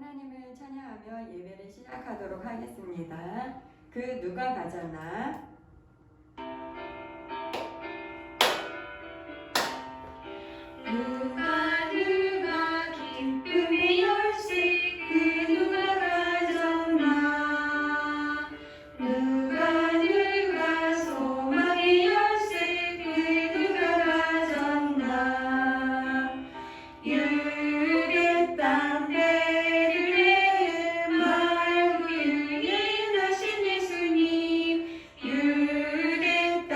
하나님을 찬양하며 예배를 시작하도록 하겠습니다. 그 누가 가졌나? 누가 기쁨의 열쇠 그 누가 가졌나? 누가 소망의 열쇠 그 누가 가졌나? 유대 땅 베들레헴 말구 유인하신 예수님, 유대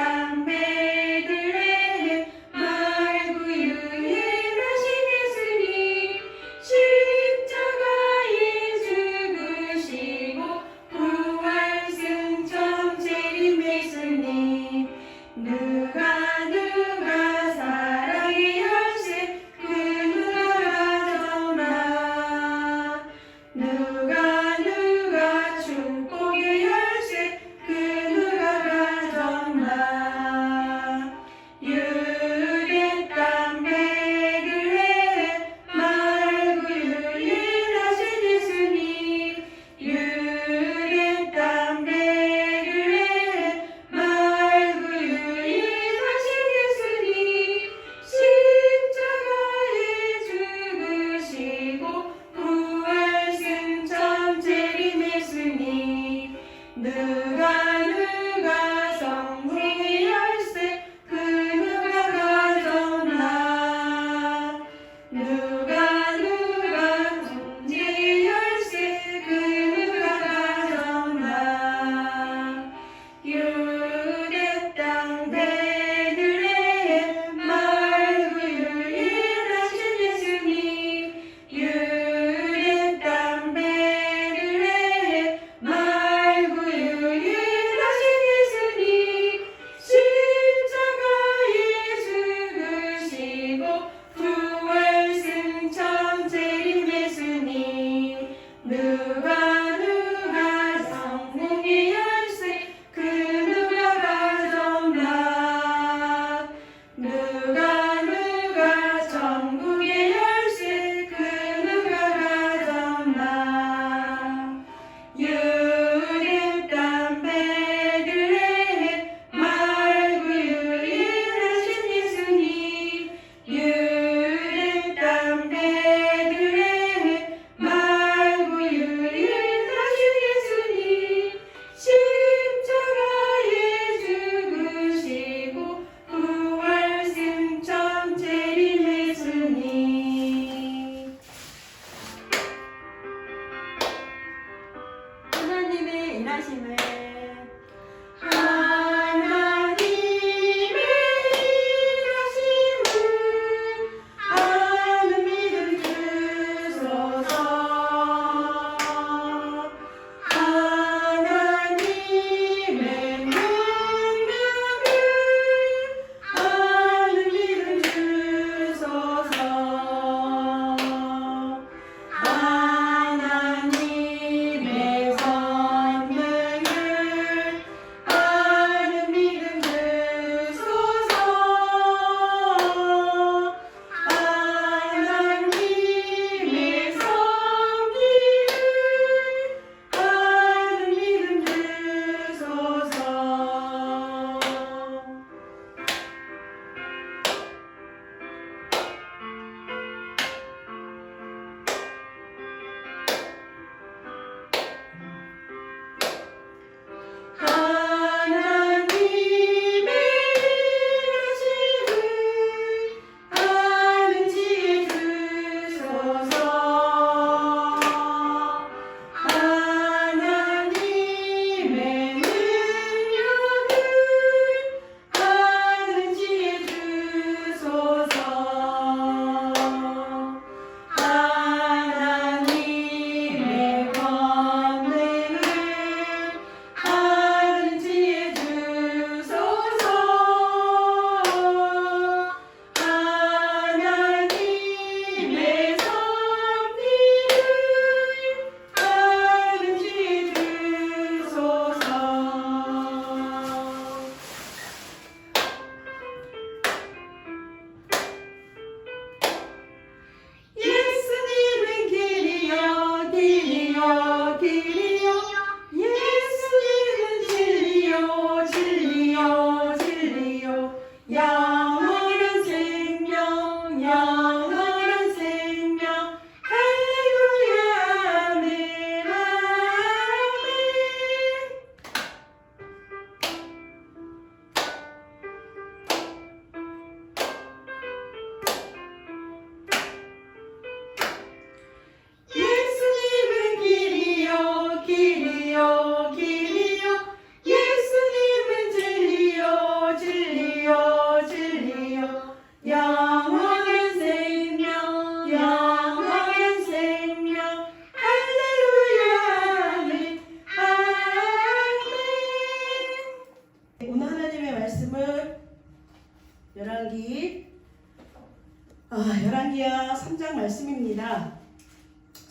말씀입니다.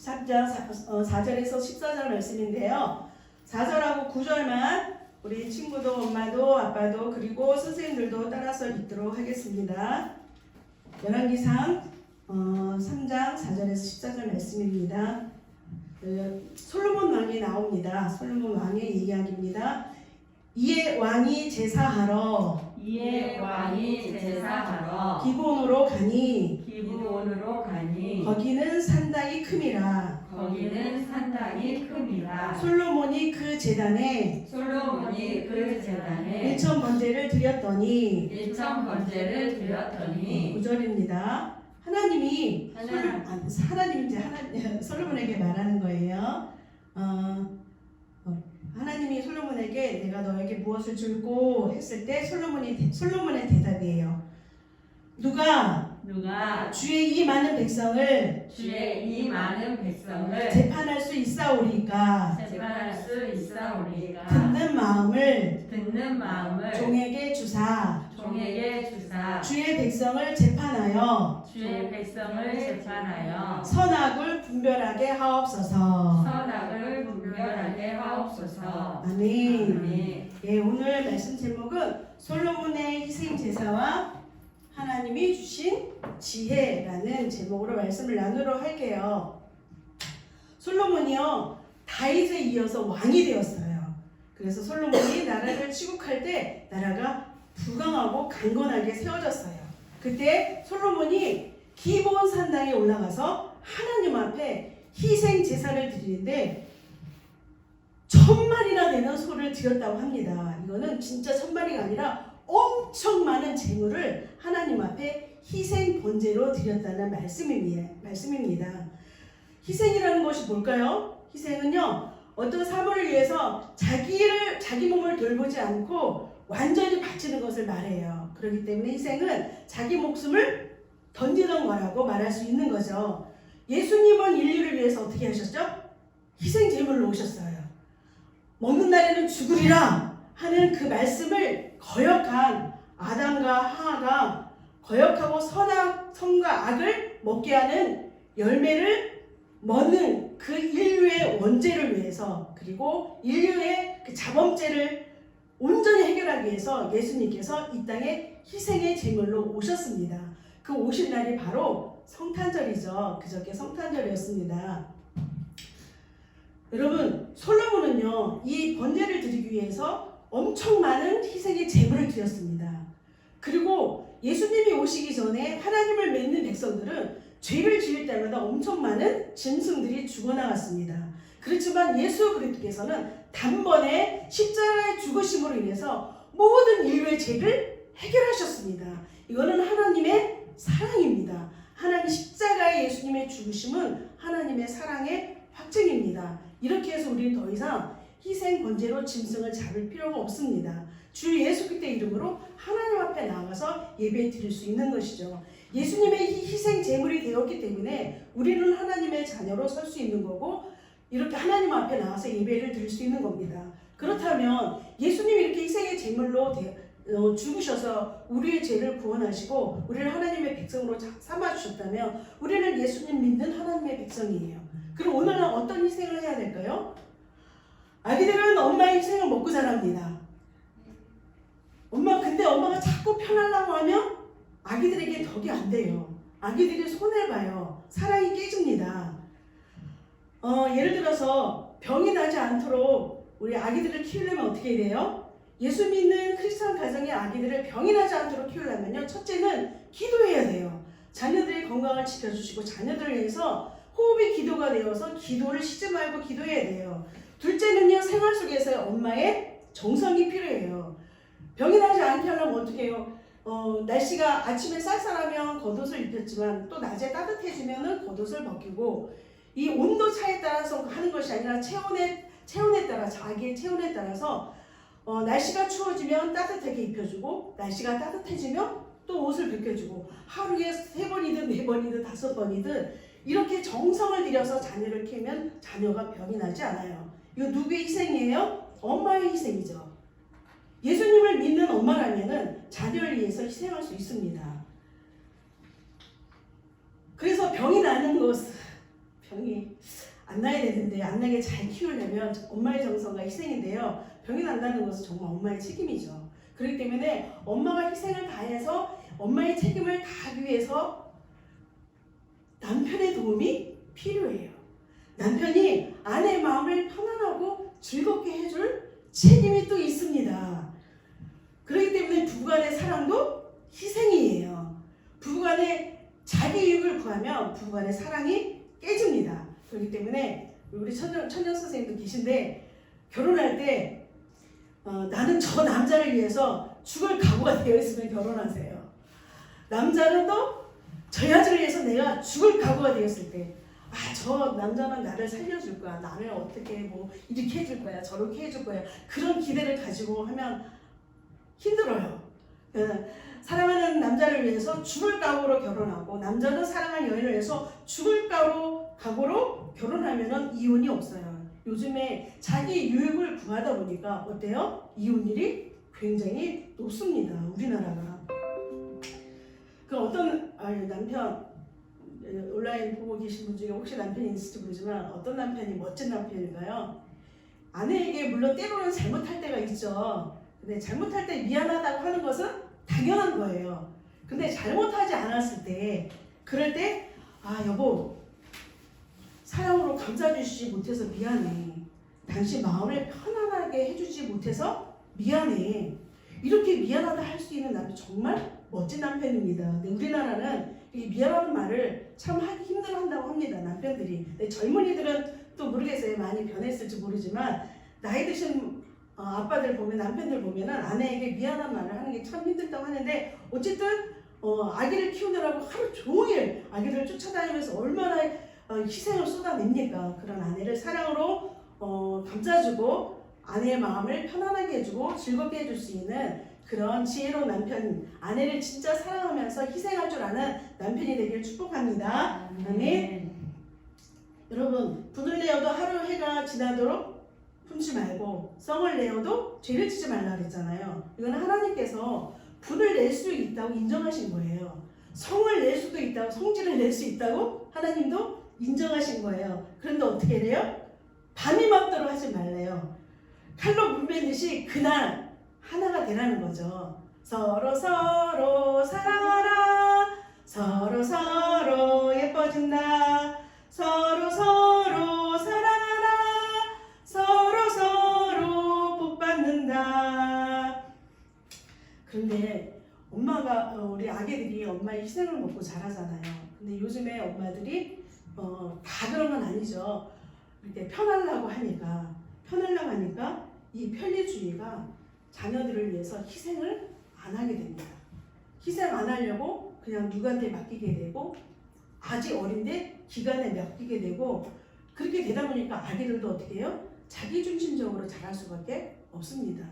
3장 4절에서 14절 말씀인데요. 4절하고 9절만 우리 친구도 엄마도 아빠도 그리고 선생님들도 따라서 읽도록 하겠습니다. 열왕기상 3장 4절에서 14절 말씀입니다. 솔로몬 왕이 나옵니다. 솔로몬 왕의 이야기입니다. 이에 왕이 제사하러 기브온으로 가니 거기는 상당히 큼이라. 솔로몬이 그 재단에 1천 번제를 드렸더니 9절입니다. 하나님이 솔로몬에게 말하는 거예요. 하나님이 솔로몬에게 내가 너에게 무엇을 줄고 했을 때 솔로몬의 대답이에요. 누가 주의 이 많은 백성을 재판할 수 있사오리까 듣는 마음을 종에게 주사 주의 백성을 재판하여 선악을 분별하게 하옵소서. 아멘. 예, 오늘 말씀 제목은 솔로몬의 희생 제사와 하나님이 주신 지혜라는 제목으로 말씀을 나누도록 할게요. 솔로몬이요 다윗에 이어서 왕이 되었어요. 그래서 솔로몬이 나라를 치국할 때 나라가 부강하고 강건하게 세워졌어요. 그때 솔로몬이 기브온 산당에 올라가서 하나님 앞에 희생 제사를 드리는데 1000마리나 되는 소를 드렸다고 합니다. 이거는 진짜 1000마리가 아니라 엄청 많은 재물을 하나님 앞에 희생 번제로 드렸다는 말씀입니다. 희생이라는 것이 뭘까요? 희생은요 어떤 사물을 위해서 자기 몸을 돌보지 않고 완전히 바치는 것을 말해요. 그렇기 때문에 희생은 자기 목숨을 던지는 거라고 말할 수 있는 거죠. 예수님은 인류를 위해서 어떻게 하셨죠? 희생 제물로 오셨어요. 먹는 날에는 죽으리라 하는 그 말씀을 거역한 아담과 하와가 거역하고 선과 악을 먹게 하는 열매를 먹는 그 인류의 원죄를 위해서 그리고 인류의 그 자범죄를 온전히 해결하기 위해서 예수님께서 이 땅에 희생의 제물로 오셨습니다. 그 오신 날이 바로 성탄절이죠. 그저께 성탄절이었습니다. 여러분 솔로몬은요 이 번제를 드리기 위해서 엄청 많은 희생의 제물을 드렸습니다. 그리고 예수님이 오시기 전에 하나님을 믿는 백성들은 죄를 지을 때마다 엄청 많은 짐승들이 죽어나갔습니다. 그렇지만 예수 그리스도께서는 단번에 십자가의 죽으심으로 인해서 모든 인류의 죄를 해결하셨습니다. 이거는 하나님의 사랑입니다. 하나님 십자가의 예수님의 죽으심은 하나님의 사랑의 확증입니다. 이렇게 해서 우리는 더 이상 희생 번제로 짐승을 잡을 필요가 없습니다. 주 예수 그리스도의 이름으로 하나님 앞에 나가서 예배 드릴 수 있는 것이죠. 예수님의 희생 제물이 되었기 때문에 우리는 하나님의 자녀로 설 수 있는 거고 이렇게 하나님 앞에 나와서 예배를 드릴 수 있는 겁니다. 그렇다면 예수님이 이렇게 희생의 제물로 죽으셔서 우리의 죄를 구원하시고 우리를 하나님의 백성으로 삼아주셨다면 우리는 예수님 믿는 하나님의 백성이에요. 그럼 오늘은 어떤 희생을 해야 될까요? 아기들은 엄마의 희생을 먹고 자랍니다. 근데 엄마가 자꾸 편하려고 하면 아기들에게 덕이 안 돼요. 아기들이 손해봐요. 사랑이 깨집니다. 예를 들어서 병이 나지 않도록 우리 아기들을 키우려면 어떻게 돼요? 예수 믿는 크리스찬 가정의 아기들을 병이 나지 않도록 키우려면요. 첫째는 기도해야 돼요. 자녀들의 건강을 지켜주시고 자녀들을 위해서 호흡이 기도가 되어서 기도를 쉬지 말고 기도해야 돼요. 둘째는요. 생활 속에서 엄마의 정성이 필요해요. 병이 나지 않게 하려면 어떻게 해요? 날씨가 아침에 쌀쌀하면 겉옷을 입혔지만 또 낮에 따뜻해지면 겉옷을 벗기고 이 온도 차에 따라서 하는 것이 아니라 체온에 따라 자기의 체온에 따라서 날씨가 추워지면 따뜻하게 입혀주고 날씨가 따뜻해지면 또 옷을 벗겨주고 하루에 3번이든 4번이든 5번이든 이렇게 정성을 들여서 자녀를 키우면 자녀가 병이 나지 않아요. 이거 누구의 희생이에요? 엄마의 희생이죠. 예수님을 믿는 엄마라면은 자녀를 위해서 희생할 수 있습니다. 그래서 병이 나는 것은 병이 안 나야 되는데 안 나게 잘 키우려면 엄마의 정성과 희생인데요. 병이 난다는 것은 정말 엄마의 책임이죠. 그렇기 때문에 엄마가 희생을 다해서 엄마의 책임을 다하기 위해서 남편의 도움이 필요해요. 남편이 아내의 마음을 편안하고 즐겁게 해줄 책임이 또 있습니다. 그렇기 때문에 부부간의 사랑도 희생이에요. 부부간에 자기 이익을 구하면 부부간의 사랑이 깨집니다. 그렇기 때문에 우리 천연 선생님도 계신데 결혼할 때 나는 저 남자를 위해서 죽을 각오가 되어 있으면 결혼하세요. 남자는 또 저 여자를 위해서 내가 죽을 각오가 되었을 때 저 남자는 나를 살려줄 거야. 나를 어떻게 뭐 이렇게 해줄 거야. 저렇게 해줄 거야. 그런 기대를 가지고 하면 힘들어요. 사랑하는 남자를 위해서 죽을 각오로 결혼하고 남자는 사랑하는 여인을 위해서 죽을 각오로 결혼하면 이혼이 없어요. 요즘에 자기 유익을 구하다 보니까 어때요? 이혼율이 굉장히 높습니다. 우리나라가. 그 어떤 남편 온라인 보고 계신 분 중에 혹시 남편이 있을지 모르지만 어떤 남편이 멋진 남편인가요? 아내에게 물론 때로는 잘못할 때가 있죠. 근데 잘못할 때 미안하다고 하는 것은 당연한 거예요. 근데 잘못하지 않았을 때 그럴 때 여보 사랑으로 감싸주지 못해서 미안해. 당신 마음을 편안하게 해주지 못해서 미안해. 이렇게 미안하다 할 수 있는 남편 정말 멋진 남편입니다. 근데 우리나라는 이 미안하는 말을 참 하기 힘들어한다고 합니다. 남편들이. 근데 젊은이들은 또 모르겠어요. 많이 변했을지 모르지만 나이 드신 아빠들 보면 남편들 보면은 아내에게 미안한 말을 하는 게 참 힘들다고 하는데 어쨌든 아기를 키우느라고 하루 종일 아기를 쫓아다니면서 얼마나 희생을 쏟아냅니까? 그런 아내를 사랑으로 감싸주고 아내의 마음을 편안하게 해주고 즐겁게 해줄 수 있는 그런 지혜로운 남편, 아내를 진짜 사랑하면서 희생할 줄 아는 남편이 되길 축복합니다. 아멘. 여러분, 분을 내어도 하루 해가 지나도록 품지 말고 성을 내어도 죄를 지지 말라 그랬잖아요. 이건 하나님께서 분을 낼 수 있다고 인정하신 거예요. 성을 낼 수도 있다고, 성질을 낼 수 있다고 하나님도 인정하신 거예요. 그런데 어떻게 돼요? 밤이 맞도록 하지 말래요. 칼로 문매듯이 그날 하나가 되라는 거죠. 서로 사랑하라. 서로 예뻐진다. 서로 사랑하라. 서로 복 받는다. 그런데 엄마가 우리 아기들이 엄마의 희생을 먹고 자라잖아요. 근데 요즘에 엄마들이 다 그런 건 아니죠. 이렇게 편하려고 하니까 이 편리주의가 자녀들을 위해서 희생을 안 하게 됩니다. 희생 안 하려고 그냥 누구한테 맡기게 되고 아직 어린데 기간에 맡기게 되고 그렇게 되다 보니까 아기들도 어떻게 해요? 자기중심적으로 자랄 수밖에 없습니다.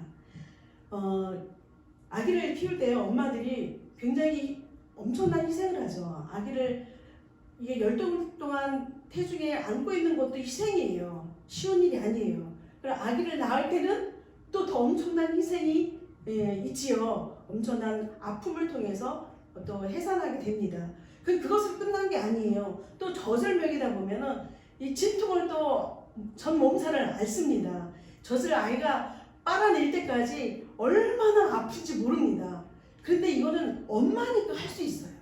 아기를 키울 때 엄마들이 굉장히 엄청난 희생을 하죠. 아기를 이게 12달 동안 태중에 안고 있는 것도 희생이에요. 쉬운 일이 아니에요. 그리고 아기를 낳을 때는 또 더 엄청난 희생이 있지요. 엄청난 아픔을 통해서 또 해산하게 됩니다. 그것을 끝난 게 아니에요. 또 젖을 먹이다 보면은 이 진통을 또 전 몸살을 앓습니다. 젖을 아이가 빨아낼 때까지 얼마나 아픈지 모릅니다. 그런데 이거는 엄마니까 할 수 있어요.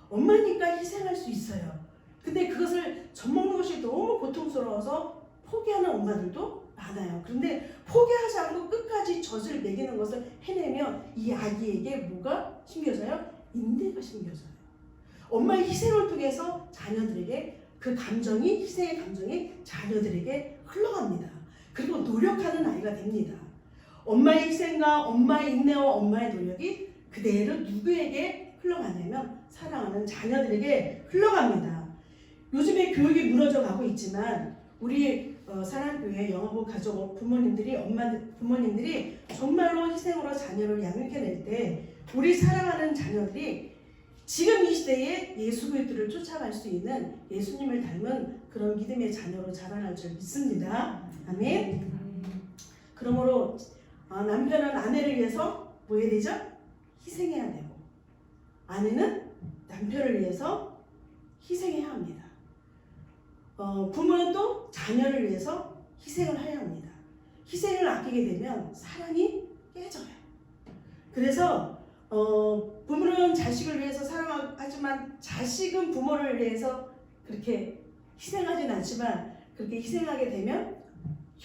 엄마니까 희생할 수 있어요. 근데 그것을 젖먹는 것이 너무 고통스러워서 포기하는 엄마들도 많아요. 그런데 포기하지 않고 끝까지 젖을 먹이는 것을 해내면 이 아기에게 뭐가 심겨져요? 인내가 심겨져요. 엄마의 희생을 통해서 자녀들에게 그 감정이, 희생의 감정이 자녀들에게 흘러갑니다. 그리고 노력하는 아이가 됩니다. 엄마의 희생과 엄마의 인내와 엄마의 노력이 그대로 누구에게 흘러가냐면 사랑하는 자녀들에게 흘러갑니다. 요즘에 교육이 무너져 가고 있지만 우리 사랑교회 영어부 가족 부모님들이 정말로 희생으로 자녀를 양육해낼 때 우리 사랑하는 자녀들이 지금 이 시대에 예수 그리스도를 쫓아갈 수 있는 예수님을 닮은 그런 믿음의 자녀로 자라날 줄 믿습니다. 아멘. 그러므로 남편은 아내를 위해서 뭐 해야 되죠? 희생해야 되고 아내는 남편을 위해서 희생해야 합니다. 부모는 또 자녀를 위해서 희생을 해야 합니다. 희생을 아끼게 되면 사랑이 깨져요. 그래서 부모는 자식을 위해서 사랑하지만 자식은 부모를 위해서 그렇게 희생하진 않지만 그렇게 희생하게 되면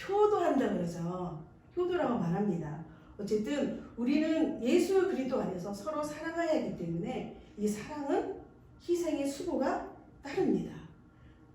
효도한다 그러죠. 효도라고 말합니다. 어쨌든 우리는 예수 그리스도 안에서 서로 사랑해야 하기 때문에 이 사랑은 희생의 수고가 따릅니다.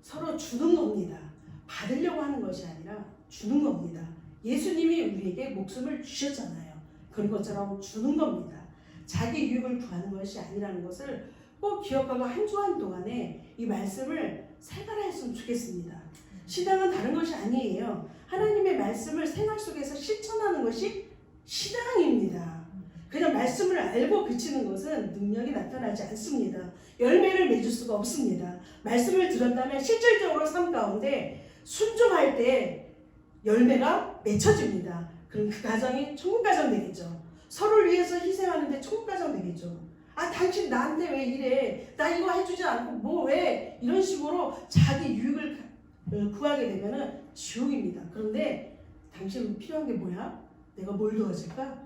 서로 주는 겁니다. 받으려고 하는 것이 아니라 주는 겁니다. 예수님이 우리에게 목숨을 주셨잖아요. 그런 것처럼 주는 겁니다. 자기 유익을 구하는 것이 아니라는 것을 꼭 기억하고 한 주 한 동안에 이 말씀을 생활했으면 좋겠습니다. 신앙은 다른 것이 아니에요. 하나님의 말씀을 생활 속에서 실천하는 것이 신앙입니다. 그냥 말씀을 알고 그치는 것은 능력이 나타나지 않습니다. 열매를 맺을 수가 없습니다. 말씀을 들었다면 실질적으로 삶 가운데 순종할 때 열매가 맺혀집니다. 그럼 그 가정이 천국 가정 되겠죠. 서로를 위해서 희생하는데 천국 가정 되겠죠. 아, 당신 나한테 왜 이래? 나 이거 해주지 않고 뭐 왜? 이런 식으로 자기 유익을 구하게 되면은 지옥입니다. 그런데 당신 필요한 게 뭐야? 내가 뭘 도와줄까?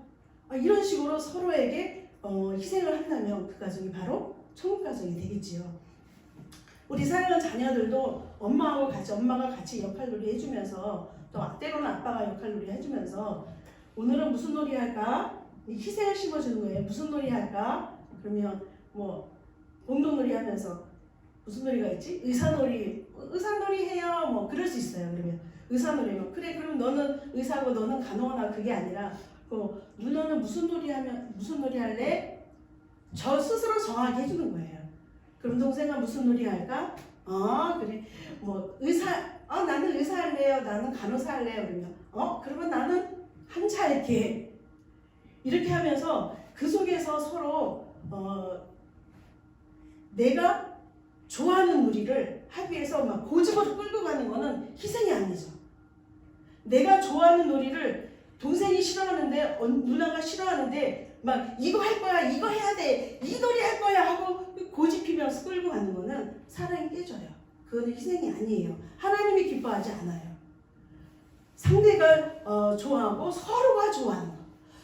이런 식으로 서로에게 희생을 한다면 그 가정이 바로 천국 가정이 되겠지요. 우리 사랑하는 자녀들도 엄마가 같이 역할놀이 해주면서 또 때로는 아빠가 역할놀이 해주면서 오늘은 무슨 놀이 할까? 희생을 심어주는 거예요. 무슨 놀이 할까? 그러면 뭐 공동놀이 하면서 무슨 놀이가 있지? 의사놀이 해요. 뭐 그럴 수 있어요. 그러면 의사놀이 그래 그럼 너는 의사고 너는 간호나 그게 아니라 누나는 무슨 놀이 할래? 저 스스로 정하게 해주는 거예요. 그럼 동생은 무슨 놀이 할까? 그래 뭐 나는 의사 할래요. 나는 간호사 할래요. 그러면 그러면 나는 한차 이렇게 하면서 그 속에서 서로 내가 좋아하는 놀이를 하기 위해서 막 고집으로 끌고 가는 거는 희생이 아니죠. 내가 좋아하는 놀이를 동생이 싫어하는데 누나가 싫어하는데 막 이거 할 거야, 이거 해야 돼, 이 놀이 할 거야 하고 고집피면서 끌고 가는 거는 사랑이 깨져요. 그거는 희생이 아니에요. 하나님이 기뻐하지 않아요. 상대가 좋아하고 서로가 좋아하는 거,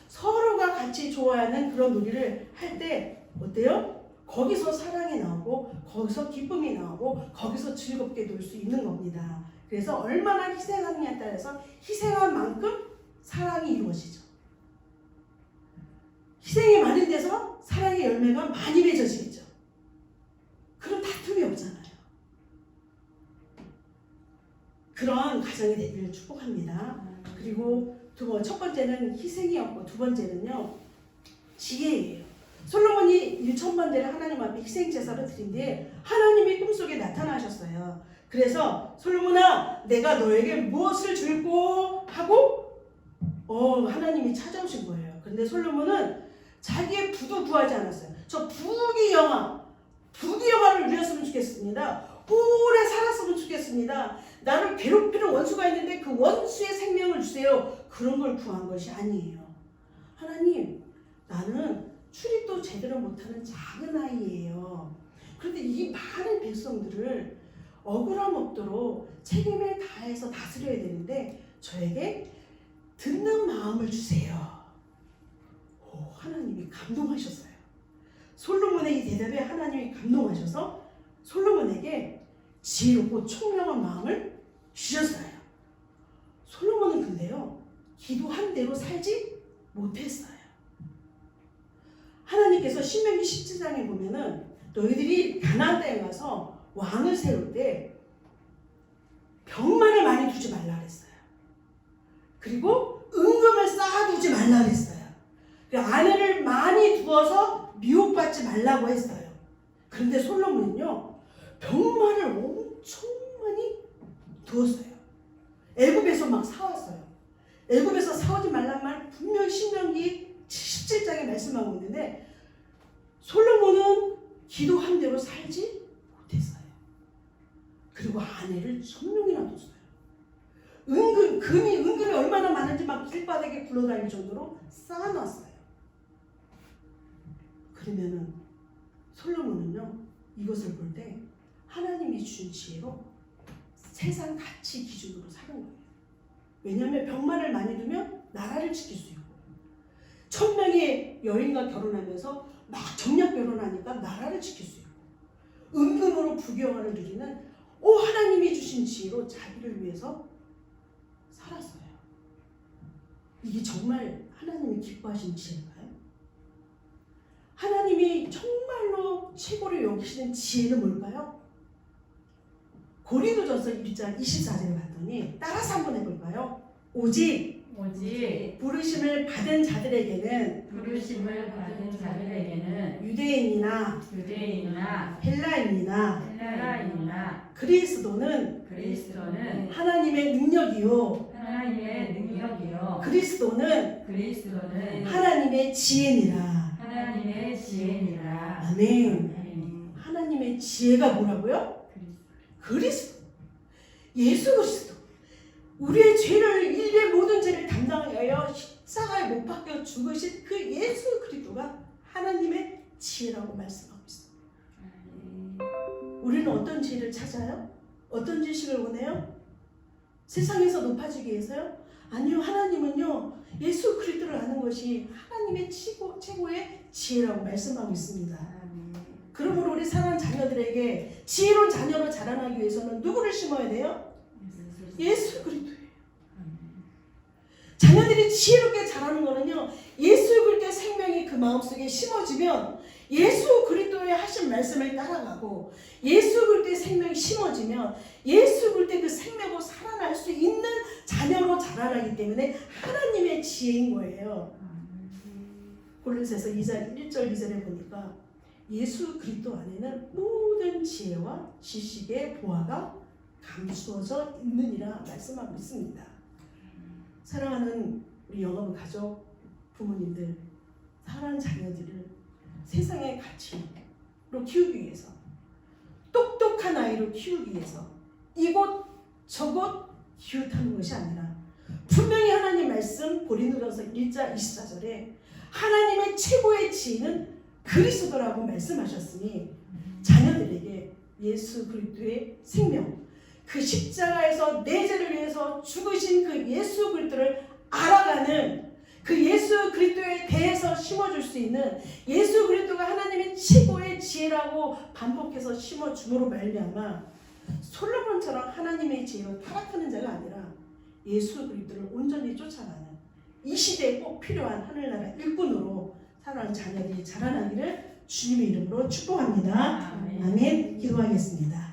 서로가 같이 좋아하는 그런 놀이를 할 때 어때요? 거기서 사랑이 나오고 거기서 기쁨이 나오고 거기서 즐겁게 놀 수 있는 겁니다. 그래서 얼마나 희생하느냐에 따라서 희생한 만큼 사랑이 이루어지죠. 희생이 많은 데서 사랑의 열매가 많이 맺어지겠죠. 그럼 다툼이 없잖아요. 그런 가정이 되기를 축복합니다. 그리고 첫 번째는 희생이었고 두 번째는요 지혜예요. 솔로몬이 1000번대를 하나님 앞에 희생제사로 드린 뒤에 하나님이 꿈속에 나타나셨어요. 그래서 솔로몬아 내가 너에게 무엇을 줄고 하고 하나님이 찾아오신 거예요. 그런데 솔로몬은 자기의 부도 구하지 않았어요. 저 부귀영화를 누렸으면 좋겠습니다. 오래 살았으면 좋겠습니다. 나를 괴롭히는 원수가 있는데 그 원수의 생명을 주세요. 그런 걸 구한 것이 아니에요. 하나님 나는 출입도 제대로 못하는 작은 아이예요. 그런데 이 많은 백성들을 억울함 없도록 책임을 다해서 다스려야 되는데 저에게 듣는 마음을 주세요. 하나님이 감동하셨어요. 솔로몬의 이 대답에 하나님이 감동하셔서 솔로몬에게 지혜롭고 총명한 마음을 주셨어요. 솔로몬은 근데요 기도한 대로 살지 못했어요. 하나님께서 신명기 17장에 보면은 너희들이 가나안 땅에 가서 왕을 세울 때 병만을 많이 두지 말라 그랬어요. 그리고 은금을 쌓아두지 말라 그랬어요. 아내를 많이 두어서 미혹받지 말라고 했어요. 그런데 솔로몬은요 병만을 엄청 많이 두었어요. 애굽에서 막 사왔어요. 애굽에서 사오지 말란 말 분명히 신명기 17장에 말씀하고 있는데 솔로몬은 기도한 대로 살지 못했어요. 그리고 아내를 1000명이나 뒀어요. 은금이 얼마나 많은지 막 길바닥에 굴러다닐 정도로 쌓아놨어요. 그러면은 솔로몬은요 이것을 볼 때 하나님이 주신 지혜로 세상 가치 기준으로 사는 거예요. 왜냐하면 병만을 많이 두면 나라를 지킬 수 있고, 1000명의 여인과 결혼하면서 막 정략 결혼하니까 나라를 지킬 수 있고, 은금으로 부귀영화를 누리는 하나님이 주신 지혜로 자기를 위해서 살았어요. 이게 정말 하나님이 기뻐하신 지혜인가요? 하나님이 정말로 최고로 여기시는 지혜는 뭘까요? 고린도전서 1장 24절에 봤더니 따라서 한번 해볼까요? 오직 부르심을 받은 자들에게는 유대인이나 헬라인이나 그리스도는 하나님의 능력이요 그리스도는 하나님의 지혜니라. 아멘. 하나님의 지혜가 뭐라고요? 그리스도. 예수 그리스도. 우리의 죄를, 인류의 모든 죄를 담당하여 십자가에 못 박혀 죽으신 그 예수 그리스도가 하나님의 지혜라고 말씀하고 있습니다. 우리는 어떤 지혜를 찾아요? 어떤 지식을 원해요? 세상에서 높아지기 위해서요? 아니요. 하나님은요, 예수 그리스도를 아는 것이 하나님의 최고의 지혜라고 말씀하고 있습니다. 그러므로 우리 사랑하는 자녀들에게 지혜로운 자녀로 자라나기 위해서는 누구를 심어야 돼요? 예수 그리스도예요. 자녀들이 지혜롭게 자라는 거는요, 예수 그리스도의 생명이 그 마음속에 심어지면 예수 그리스도의 하신 말씀을 따라가고, 예수 그리스도의 생명이 심어지면 예수 그리스도의 그 생명으로 살아날 수 있는 자녀로 자라나기 때문에 하나님의 지혜인 거예요. 골로새서 2장 1절 2절에 보니까 예수 그리스도 안에는 모든 지혜와 지식의 보화가 감추어져 있느니라 말씀하고 있습니다. 사랑하는 우리 영어부 가족, 부모님들, 사랑하는 자녀들을 세상의 가치로 키우기 위해서, 똑똑한 아이로 키우기 위해서 이곳 저곳 기웃하는 것이 아니라, 분명히 하나님 말씀 고린도전서 1장 24절에 하나님의 최고의 지혜는 그리스도라고 말씀하셨으니, 자녀들에게 예수 그리스도의 생명, 그 십자가에서 내 죄를 위해서 죽으신 그 예수 그리스도를 알아가는, 그 예수 그리스도에 대해서 심어줄 수 있는, 예수 그리스도가 하나님의 최고의 지혜라고 반복해서 심어줌으로 말미암아 솔로몬처럼 하나님의 지혜로 타락하는 자가 아니라 예수 그리스도를 온전히 쫓아가는, 이 시대에 꼭 필요한 하늘나라 일꾼으로 사랑하는 자녀들이 자라나기를 주님의 이름으로 축복합니다. 아멘. 기도하겠습니다.